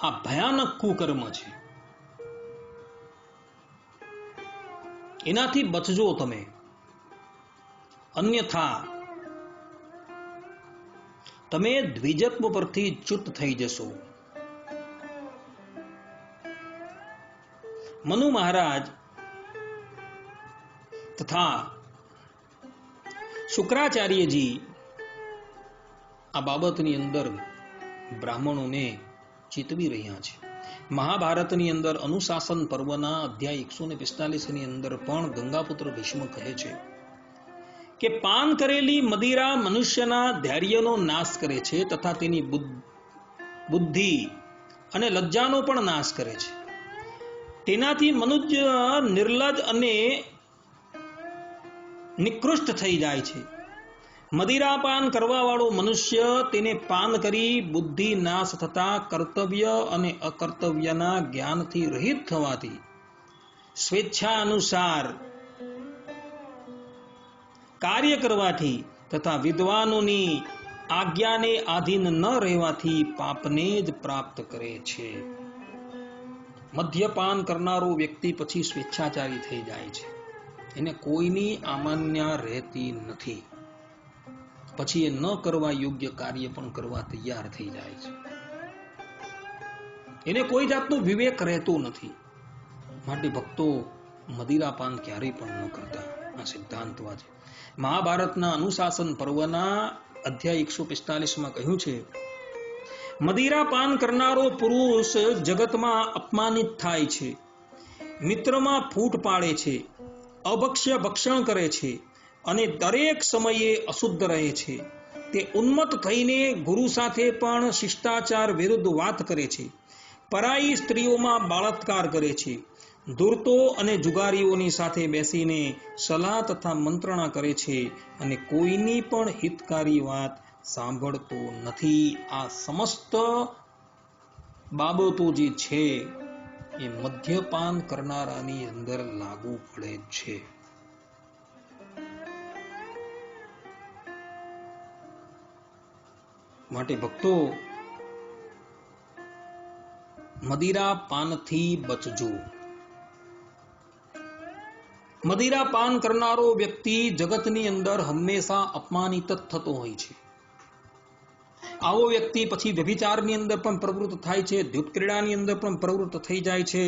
આ ભયાનક કુકર્મ છે, એનાથી બચજો તમે. અન્યથા તમે દ્વિજત્વ પરથી ચ્યુત થઈ જશો. મનુ મહારાજ તથા શુક્રાચાર્યજી આ બાબતની અંદર બ્રાહ્મણોને ચેતવી રહ્યા છે. મહાભારતની અંદર અનુશાસન પર્વના અધ્યાય 145 ની અંદર પણ ગંગાપુત્ર ભીષ્મ કહે છે કે પાન કરેલી મદિરા મનુષ્યના ધૈર્યનો નાશ કરે છે તથા તેની બુદ્ધિ અને લજ્જાનો પણ નાશ કરે છે. તેનાથી મનુષ્ય નિર્લજ અને નિકૃષ્ટ થઈ જાય છે. મદિરાપાન કરવા વાળો મનુષ્ય તેને પાન કરી બુદ્ધિ નાશ થતા કર્તવ્ય અને અકર્તવ્યના જ્ઞાનથી રહિત થવાથી સ્વેચ્છા અનુસાર કાર્ય કરવાથી તથા વિદ્વાનોની આજ્ઞાને આધીન ન રહેવાથી પાપને જ પ્રાપ્ત કરે છે. મદ્યપાન કરનારો વ્યક્તિ પછી સ્વેચ્છાચારી થઈ જાય છે. એને કોઈની આમાન્યા રહેતી નથી. પછી એ ન કરવા યોગ્ય કાર્ય પણ કરવા તૈયાર થઈ જાય છે. એને કોઈ જાતનું વિવેક રહેતો નથી. માટે ભક્તો મદિરાપાન ક્યારેય પણ ન કરતા. આ સિદ્ધાંતવા છે. મહાભારતના અનુશાસન પર્વના અધ્યાય 145 કહ્યું છે, મદિરાપાન કરનારો પુરુષ જગતમાં અપમાનિત થાય છે, મિત્રમાં ફૂટ પાડે છે, અભક્ષ્ય ભક્ષણ કરે છે અને દરેક સમયે અશુદ્ધ રહે છે. તે ઉન્મત્ત થઈને ગુરુ સાથે પણ શિષ્ટાચાર વિરુદ્ધ વાત કરે છે, પરાઈ સ્ત્રીઓમાં બળાત્કાર કરે છે, ધૂર્તો અને જુગારીઓની સાથે બેસીને સલાહ તથા મંત્રણા કરે છે અને કોઈની પણ હિતકારી વાત સાંભળતો નથી. આ સમસ્ત બાબતો જે છે એ મદ્યપાન કરનારાની અંદર લાગુ પડે છે. માટે ભક્તો મદિરાપાનથી બચજો. મદિરાપાન કરનારો વ્યક્તિ જગતની અંદર હંમેશા અપમાનિત જ થતો હોય છે. આવો વ્યક્તિ પછી વ્યભિચારની અંદર પણ પ્રવૃત્ત થાય છે, ધૂપ ક્રીડાની અંદર પણ પ્રવૃત્ત થઈ જાય છે.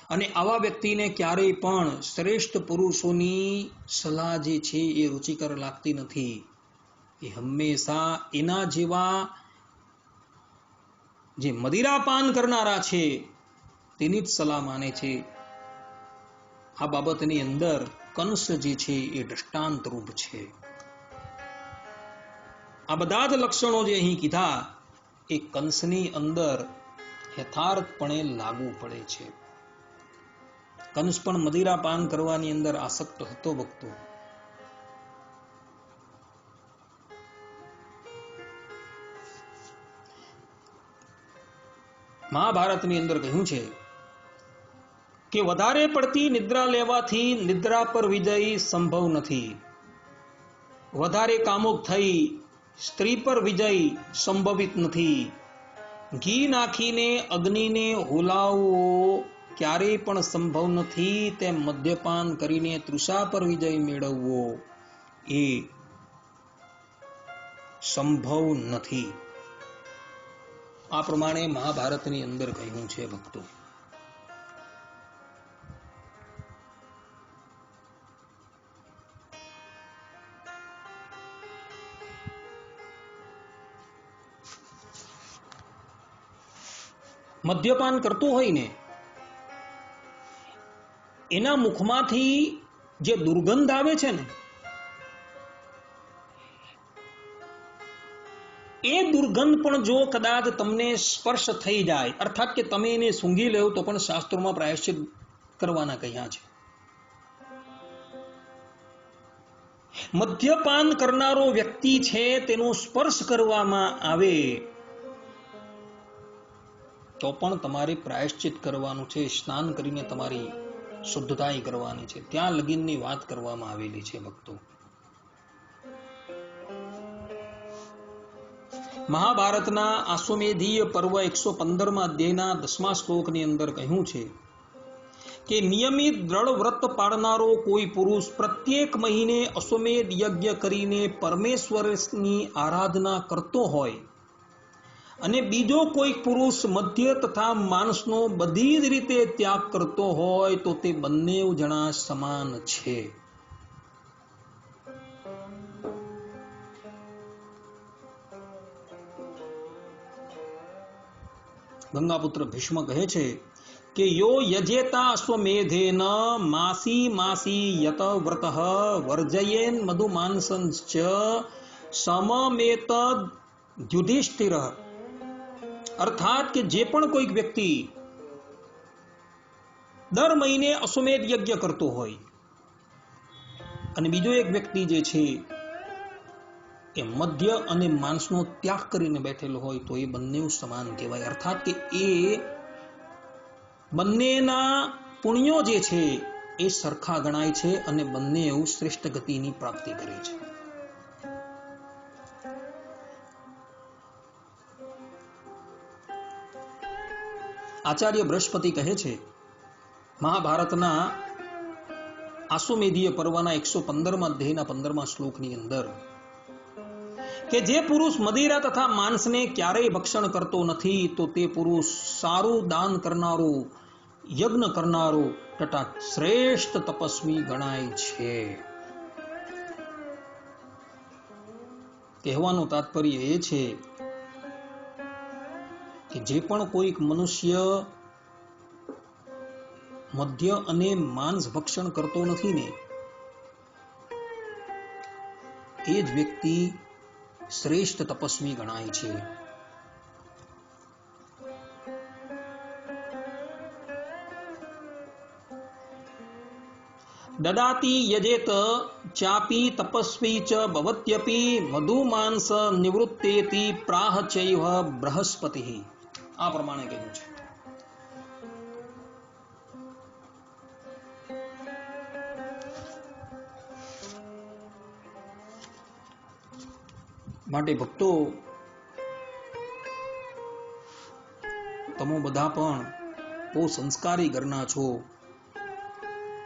અને આવા વ્યક્તિને ક્યારેય પણ શ્રેષ્ઠ પુરુષોની સલાહ જે છે એ રુચિકર લાગતી નથી. એ હંમેશા એના જેવા જે મદિરાપાન કરનારા છે તેની જ સલાહ માને છે. આ બાબતની અંદર કંસ જે છે એ દ્રષ્ટાંત રૂપ છે. આ બધા જ લક્ષણો જે અહીં કીધા એ કંસની અંદર યથાર્થપણે લાગુ પડે છે. કંસ પણ મદિરાપાન કરવાની અંદર આસક્ત હતો ભક્તો. મહાભારતની અંદર કહ્યું છે કે વધારે પડતી નિદ્રા લેવાથી નિદ્રા પર વિજય સંભવ નથી. વધારે કામુક થઈ સ્ત્રી પર વિજય સંભવિત નથી. ઘી નાખીને અગ્નિને હોલાવવો ક્યારેય પણ સંભવ નથી. તેમ મદ્યપાન કરીને તૃષા પર વિજય મેળવવો એ સંભવ નથી. આ પ્રમાણે મહાભારતની અંદર કહ્યું છે ભક્તો. મદ્યપાન કરતો હોય ને એના મુખમાંથી જે દુર્ગંધ આવે છે ને એ દુર્ગંધ પણ જો કદાચ તમને સ્પર્શ થઈ જાય, અર્થાત કે તમે એને સૂંઘી લેવો તો પણ શાસ્ત્રોમાં પ્રાયશ્ચિત કરવાના કહ્યા છે. મદ્યપાન કરનારો વ્યક્તિ છે તેનો સ્પર્શ કરવામાં આવે તો પણ તમારે પ્રાયશ્ચિત કરવાનું છે. સ્નાન કરીને તમારી શુદ્ધતા કરવાની છે. ત્યાં લગીનની વાત કરવામાં આવેલી છે ભક્તો. મહાભારતના આશ્વમેધીય પર્વ 115 અધ્યાયના 10મા શ્લોકની અંદર કહ્યું છે કે નિયમિત દ્રઢ વ્રત પાળનારો કોઈ પુરુષ પ્રત્યેક મહિને અશ્વમેધ યજ્ઞ કરીને પરમેશ્વરની આરાધના કરતો હોય અને બીજો કોઈ પુરુષ મધ્ય તથા માંસનો બધી જ રીતે ત્યાગ કરતો હોય તો તે બંને જણા સમાન છે. ગંગાપુત્ર ભીષ્મ કહે છે કે યો યજેતા અશ્વમેધેન માસી માસી યત વ્રતઃ વર્જયેન મધુમાંસંશ્ચ સમમેત યુધિષ્ઠિર, અર્થાત કે જે પણ કોઈક વ્યક્તિ દર મહિને અશ્વમેધ યજ્ઞ કરતો હોય અને બીજો એક વ્યક્તિ જે છે એ મધ્ય અને માંસનો ત્યાગ કરીને બેઠેલો હોય તો એ બંને સમાન કહેવાય. અર્થાત કે એ બંનેના પુણ્યો જે છે એ સરખા ગણાય છે અને બંને એવું શ્રેષ્ઠ ગતિની પ્રાપ્તિ કરે છે. આચાર્ય બૃહસ્પતિ કહે છે મહાભારતના આશ્વમેધીય પર્વના 115મા અધ્યાયના 15મા શ્લોકની અંદર કે જે પુરુષ મદિરા તથા માંસને ક્યારેય ભક્ષણ કરતો નથી તો તે પુરુષ સારું દાન કરનારો, યજ્ઞ કરનારો તથા શ્રેષ્ઠ તપસ્વી ગણાય છે. કહેવાનું તાત્પર્ય એ છે કે જે પણ કોઈક મનુષ્ય મધ્ય અને માંસ ભક્ષણ કરતો નથી ને એ જ વ્યક્તિ શ્રેષ્ઠ તપસ્વી ગણાય છે. દદાતી યજેત ચાપી તપસ્વી ચ ભવત્યપી મધુમાંસ નિવૃત્તેતિ પ્રાહ ચૈવ બૃહસ્પતિ. આ પ્રમાણે કહ્યું છે. માટે ભક્તો, તમે બધા પણ બહુ સંસ્કારી ઘરના છો.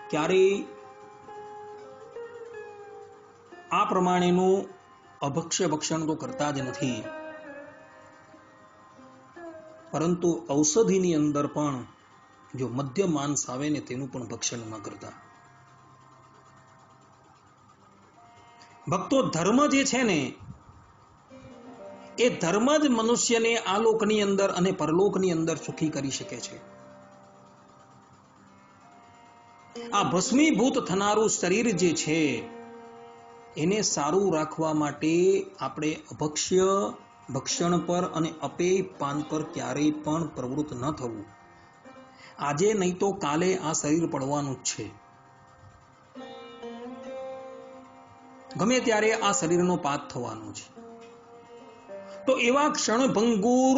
ક્યારેય આ પ્રમાણેનું અભક્ષ્ય ભક્ષણ તો કરતા જ નથી, પરંતુ ઔષધિની અંદર પણ જો મધ્ય માંસ આવે ને તેનું પણ ભક્ષણ ન કરતા. ભક્તો, ધર્મ જે છે ને એ ધર્મ જ મનુષ્યને આ લોકની અંદર અને પરલોકની અંદર સુખી કરી શકે છે. આ ભસ્મીભૂત થનારું શરીર જે છે એને સારું રાખવા માટે આપણે અભક્ષ્ય ભક્ષણ પર અને અપેય પાન પર ક્યારેય પણ પ્રવૃત્ત ન થવું. આજે નહીં તો કાલે આ શરીર પડવાનું જ છે. ગમે ત્યારે આ શરીરનો પાત થવાનો છે. તો એવા ક્ષણભંગુર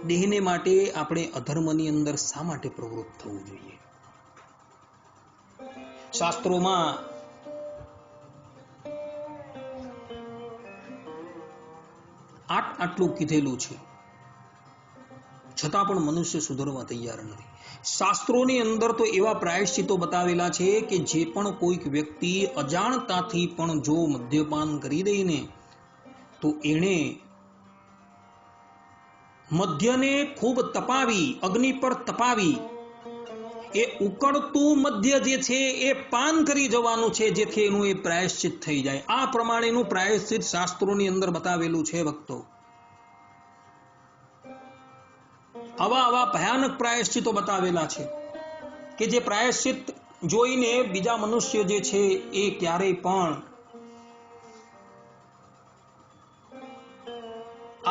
દેહને માટે આપણે અધર્મની અંદર શા માટે પ્રવૃત્ત થવું જોઈએ? શાસ્ત્રોમાં આટલું કીધેલું છે, છતાં પણ મનુષ્ય સુધરવા તૈયાર નથી. શાસ્ત્રોની અંદર તો એવા પ્રાયશ્ચિતો બતાવેલા છે કે જે પણ કોઈક વ્યક્તિ અજાણતાથી પણ જો મદ્યપાન કરી દે ને તો એણે મધ્યને ખૂબ તપાવી, અગ્નિ પર તપાવી એ ઉકળતું મધ્ય જે છે એ પાન કરી જવાનું છે, જેથી એનું એ પ્રાયશ્ચિત થઈ જાય. આ પ્રમાણેનું પ્રાયશ્ચિત શાસ્ત્રોની અંદર બતાવેલું છે ભક્તો. આવા ભયાનક પ્રાયશ્ચિતો બતાવેલા છે કે જે પ્રાયશ્ચિત જોઈને બીજા મનુષ્ય જે છે એ ક્યારેય પણ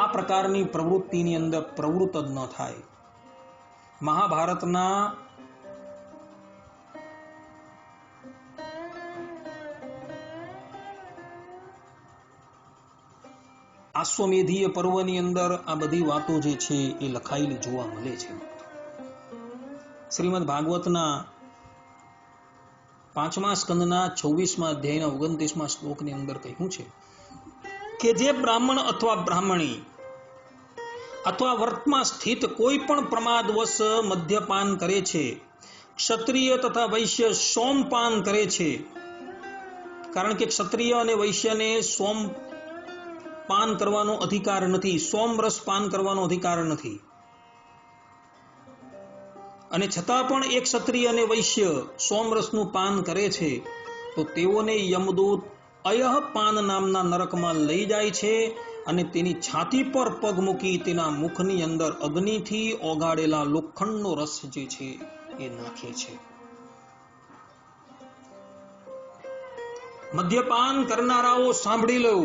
આ પ્રકારની પ્રવૃત્તિની અંદર પ્રવૃત્ત જ ન થાય. મહાભારતના આશ્વમેધીય પર્વની અંદર આ બધી વાતો જે છે એ લખાયેલી જોવા મળે છે. શ્રીમદ ભાગવતના 5મા સ્કંદના 26મા અધ્યાયના 29મા શ્લોકની અંદર કહ્યું છે કે જે બ્રાહ્મણ અથવા બ્રાહ્મણી અથવા વર્તમાં સ્થિત કોઈ પણ પ્રમાદવશ મદ્યપાન કરે છે, ક્ષત્રિય તથા વૈશ્ય સોમપાન કરે છે, કારણ કે ક્ષત્રિય અને વૈશ્યને સોમ પાન કરવાનો અધિકાર નથી, સોમરસ પાન કરવાનો અધિકાર નથી, અને છતાં પણ એક ક્ષત્રિય અને વૈશ્ય સોમરસનું પાન કરે છે તો તેઓને યમદૂત અયહ પાન નામના નરકમાં લઈ જાય છે અને તેની છાતી પર પગ મૂકી તેના મુખની અંદર અગ્નિથી ઓગાળેલા લોખંડનો રસ જે છે એ નાખે છે. મદ્યપાન કરનારાઓ સાંભળી લો,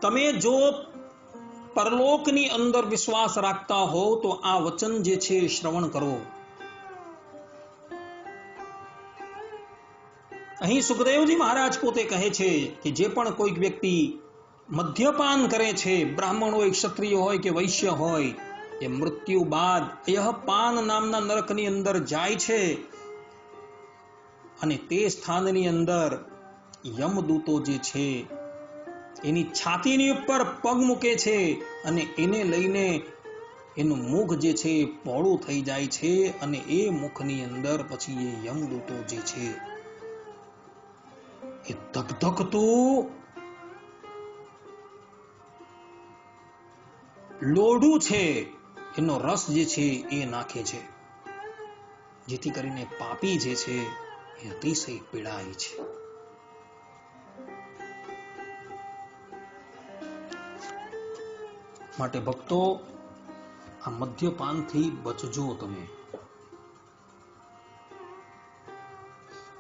તમે જો પરલોકની અંદર વિશ્વાસ રાખતા હો તો આ વચન જે છે શ્રવણ કરો. અહીં સુખદેવજી મહારાજ પોતે કહે છે કે જે પણ કોઈક વ્યક્તિ મદ્યપાન કરે છે, બ્રાહ્મણ હોય, ક્ષત્રિય હોય કે વૈશ્ય હોય, એ મૃત્યુ બાદ અયહ પાન નામના નરકની અંદર જાય છે અને તે સ્થાનની અંદર યમદૂતો જે છે એની છાતીની ઉપર પગ મૂકે છે અને એને લઈને એનું મુખ જે છે પહોળું થઈ જાય છે અને એ મુખની અંદર પછી એ યમદૂતો જે છે એ ધગધગતું લોઢું છે એનો રસ જે છે એ નાખે છે, જેથી કરીને પાપી જે છે એ અતિશય પીડાય છે. માટે ભક્તો, આ મદ્યપાનથી બચજો તમે.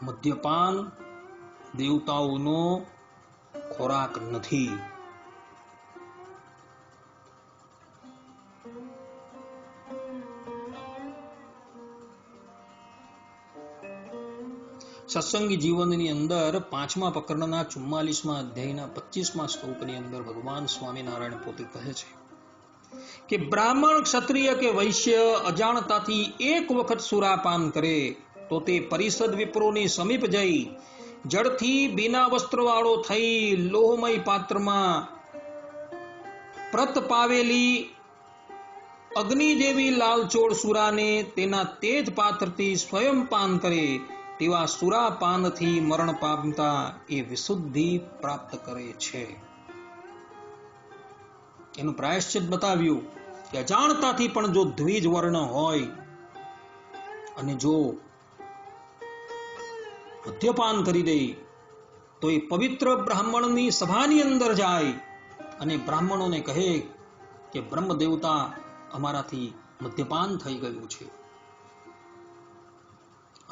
મદ્યપાન દેવતાઓનો ખોરાક નથી. સત્સંગી જીવનની અંદર 5મા પ્રકરણના 44મા અધ્યાયના 25મા શ્લોકની અંદર ભગવાન સ્વામિનારાયણ પોતે કહે છે કે બ્રાહ્મણ, ક્ષત્રિય કે વૈશ્ય અજાણતાથી એક વખત સુરાપાન કરે તો તે પરિષદ વિપ્રોની સમીપ જઈ જળથી બીના વસ્ત્રવાળો થઈ લોહમય પાત્રમાં પ્રત પાવેલી અગ્નિ જેવી લાલચોળ સુરાને તેના તેજ પાત્રથી સ્વયં પાન કરે તેવા સુરાપાનથી મરણ પામતા એ વિશુદ્ધિ પ્રાપ્ત કરે છે. એનું પ્રાયશ્ચિત બતાવ્યું કે અજાણતાથી પણ જો દ્વિજ વર્ણ હોય અને જો મદ્યપાન કરી દે તો એ પવિત્ર બ્રાહ્મણની સભાની અંદર જાય અને બ્રાહ્મણોને કહે કે બ્રહ્મ દેવતા અમારાથી મદ્યપાન થઈ ગયું છે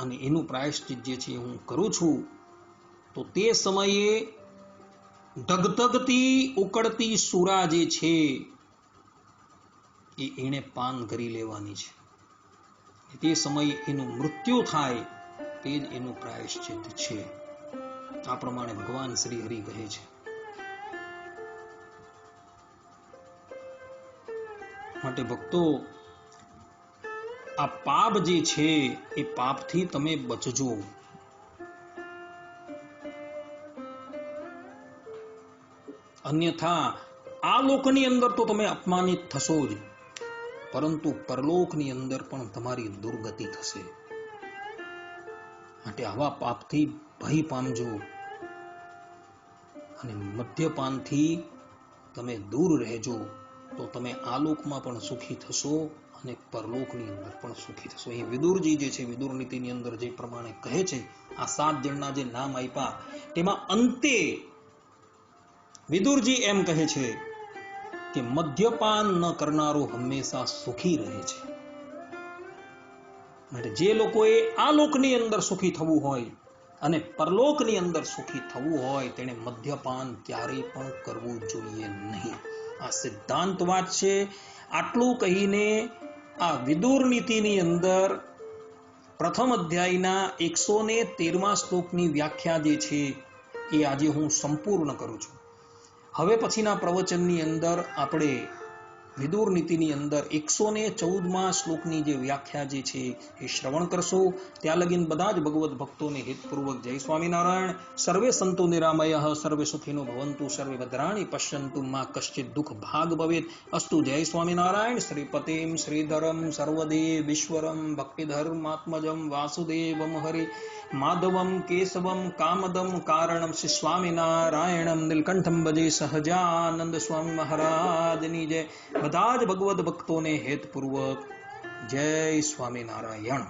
અને એનું પ્રાયશ્ચિત જે છે હું કરું છું, તો તે સમયે ધગધગતી ઉકળતી સુરા જે છે એ એને પાન કરી લેવાની છે. તે સમયે એનું મૃત્યુ થાય તે જ એનું પ્રાયશ્ચિત છે. આ પ્રમાણે ભગવાન શ્રી હરિ કહે છે. માટે ભક્તો, આ પાપ જે છે એ પાપથી તમે બચજો. અન્યથા આ લોકની અંદર તો તમે અપમાનિત થશો જ, પરંતુ પરલોકની અંદર પણ તમારી દુર્ગતિ થશે. માટે આવા પાપથી ભય પામજો અને મદ્યપાનથી તમે દૂર રહેજો, તો તમે આ લોકમાં પણ સુખી થશો અને પરલોકની અંદર પણ સુખી થશો. અહીં વિદુરજી જે છે, વિદુર નીતિની અંદર જે પ્રમાણે કહે છે, આ 7 જણના જે નામ આપ્યા તેમાં અંતે વિદુરજી એમ કહે છે કે મદ્યપાન ન કરનારો હંમેશા સુખી રહે છે. માટે જે લોકોએ આ લોકની અંદર સુખી થવું હોય અને પરલોકની અંદર સુખી થવું હોય તેણે મદ્યપાન ક્યારેય પણ કરવું જોઈએ નહીં. આ સિદ્ધાંત વાત છે. આટલું કહીને આ વિદુર નીતિની અંદર પ્રથમ અધ્યાયના 113મા શ્લોકની વ્યાખ્યા જે છે એ આજે હું સંપૂર્ણ કરું છું. હવે પછીના પ્રવચનની અંદર આપણે વિદુર નીતિની અંદર 114મા શ્લોકની જે વ્યાખ્યા જે છે એ શ્રવણ કરશો. ત્યાં લગીન બધા જ ભગવત ભક્તોને હિતપૂર્વક જય સ્વામિનારાયણ. સર્વે સંતો નિરામયઃ, સર્વે સુખીનો ભવંતુ, સર્વે ભદ્રાણી પશ્યંતુ, મા કશ્ચિત દુઃખ ભાગ ભવેત. અસ્તુ. જય સ્વામિનારાયણ. શ્રીપતિમ શ્રીધરમ સર્વદેવીશ્વરમ ભક્તિધર્માત્મજમ વાસુદેવમ હરિ માધવમ કેશવમ કામદમ કારણમ શ્રી સ્વામિનારાયણમ નીલકંઠમ ભજે સહજાનંદ સ્વામી મહારાજની જય. બધા જ ભગવત ભક્તોને હેતપૂર્વક જય સ્વામિનારાયણ.